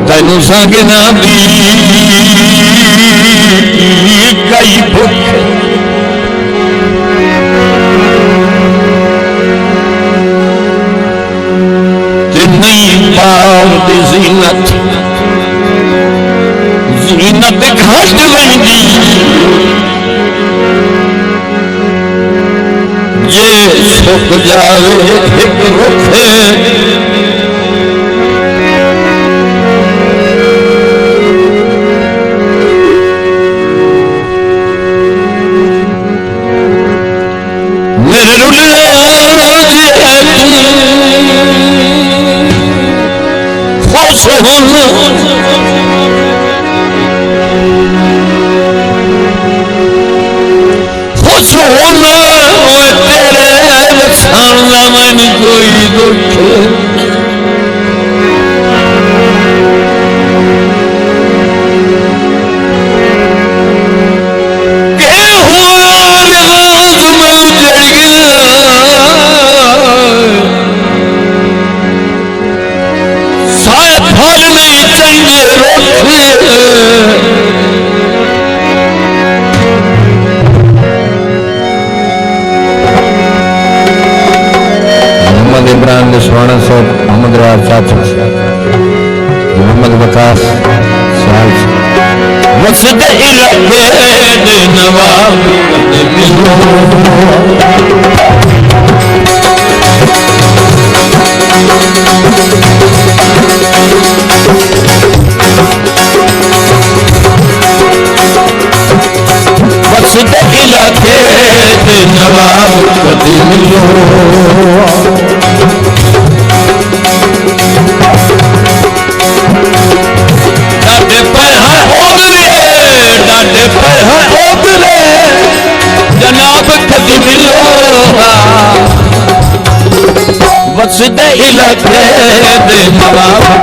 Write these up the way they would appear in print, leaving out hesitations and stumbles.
तेनू संगना दी कई भुख नहीं पाउंदी जीनत जीनत घट वेंदी ये सुख जावे एक रुख मेरे रुले खुश होना खुश होना तेरे सामने मन कोई दुख स्वर्ण साहब मोहम्मद राज चाचा मोहम्मद वकास साल मस्जिद इलाके नवाब मस्जिद इलाके नवाब जनाब कदी मिलो मस्जिद इलाके दे नवाब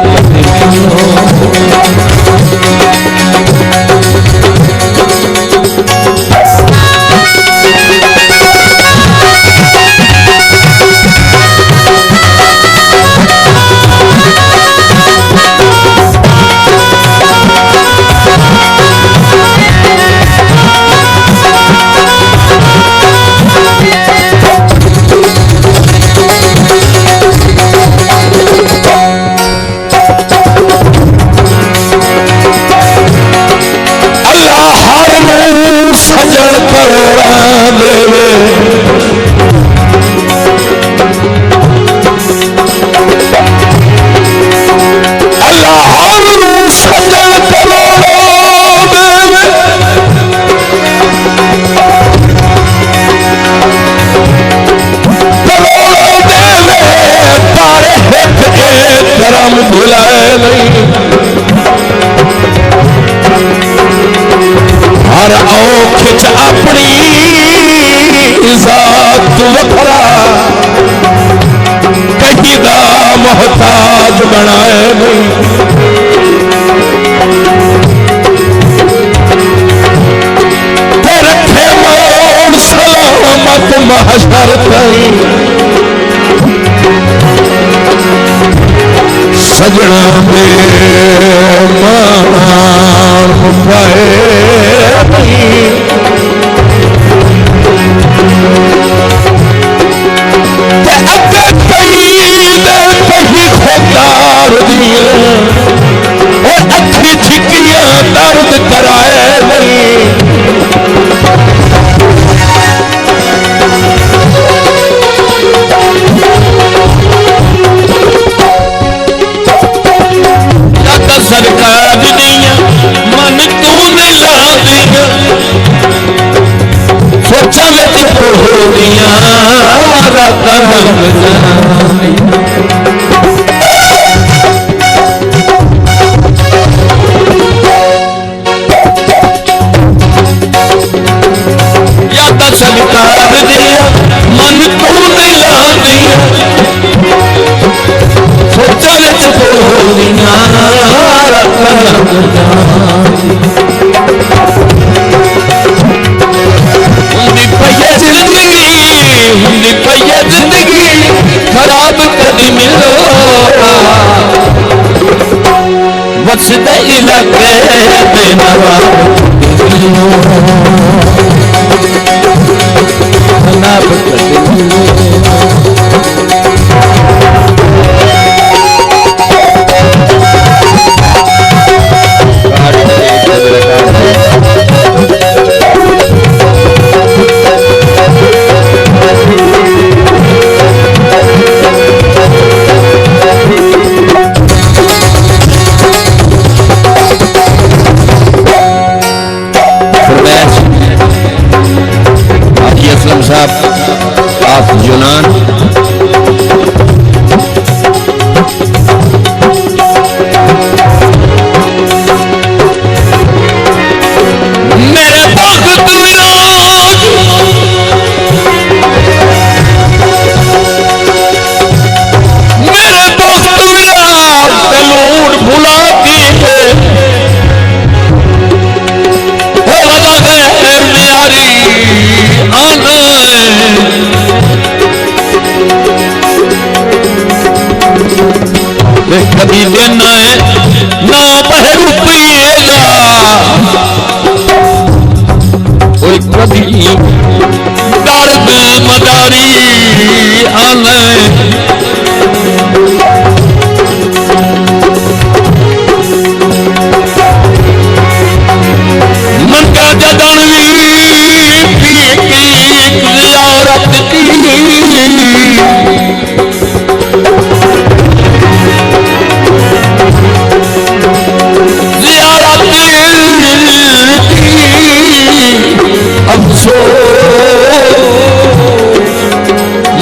मोहताज बनाए नहीं रखे मोड़ सलामत महशर कहीं सजना में मान पाए नहीं अच्छी ठिकियां दर्द कराए नहीं सरकार दिया मन तू नहीं ला दिया सोचा बिच हो दिया रात सरकार दिया मन तू नहीं ला दिया सोचा बिच हो दिया जिंदगी खराब कदी मिलो वसदे इलाके में नवाब जनाब साहब आप यूनान मेरे वक्त विराज मेरे वक्त विराज तलूर भुला दी हो लगा है प्यारी आना कभी देना है ना बह रुपयेगा कोई कभी दर्द मदारी आना मन का जदनवी पी की जियारत की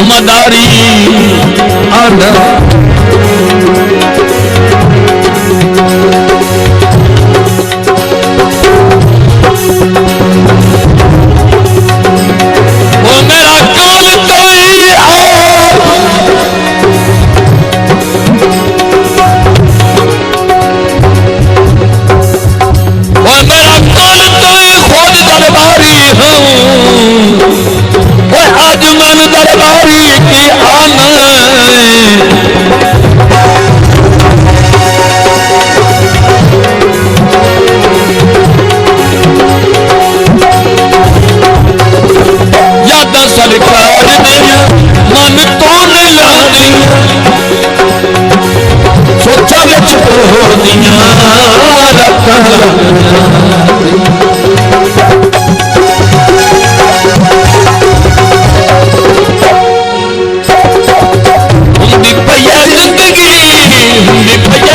मदारी आना वो मेरा काल कोई वो मेरा काल कोई खुद दरबारी हूँ आज मन दरबारी की आना याद सरकार ने मन तो लानी सोचा विच हो दिया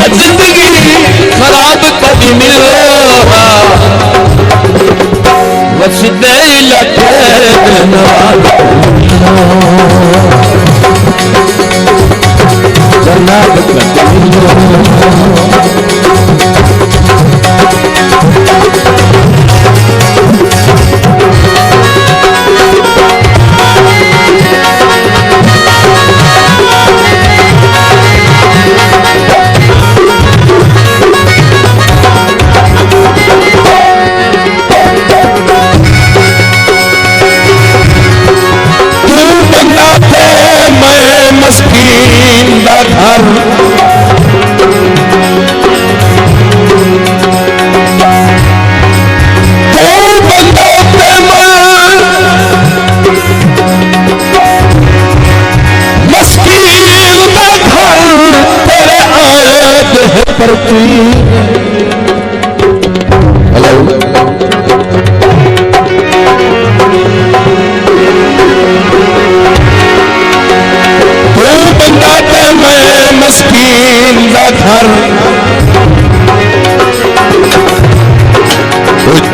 जिंदगी खराब कभी मिलो वसदे इलाके में नवाब जनाब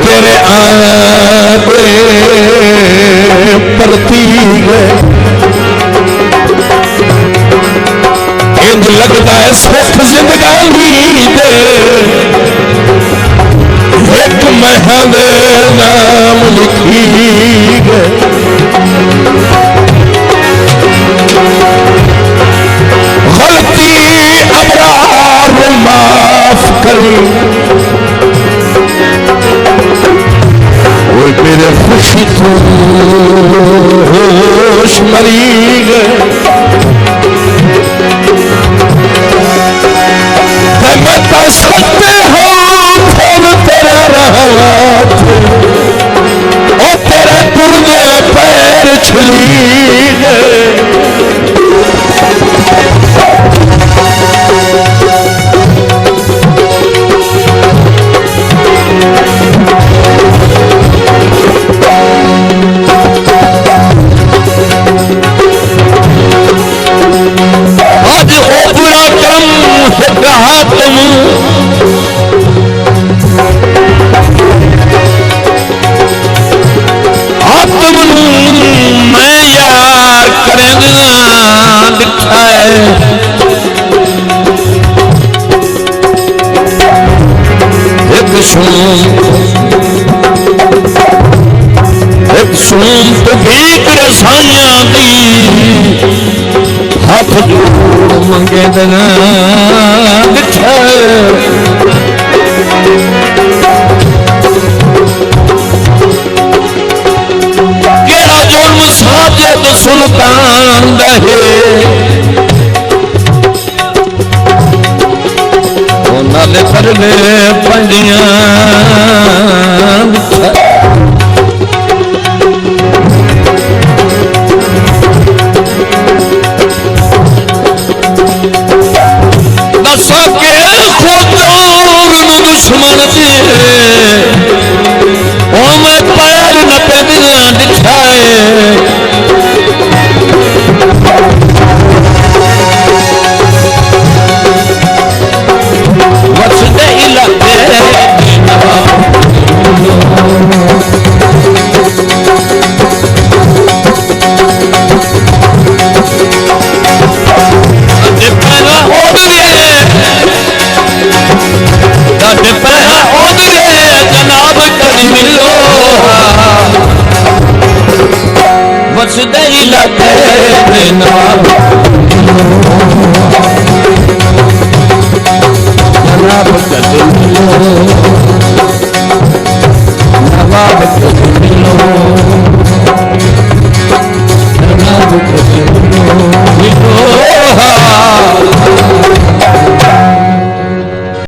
तेरे आगे परती इंज लगता है सुख जिंदगानी दे एक महल नाम लिखी गए गलती अबरार माफ करी मेरे खुशी तो होश मरी गए मैं सत्य कहा तुम आत्म मैं यार करेंगा दिखाए एक सूम तो भीख रसाइया दी हाथ जोड़ मंगे देना दिखाए साजिद सुल्तान दहे उन्होंने करले पंडिया दसा के खुद दुश्मन से ओ मैं पैर न पैदिया दिखाए वसदे इलाके पैरा ओदरे जनाब करी मिलो वसदे इलाके जनाब करी मिलो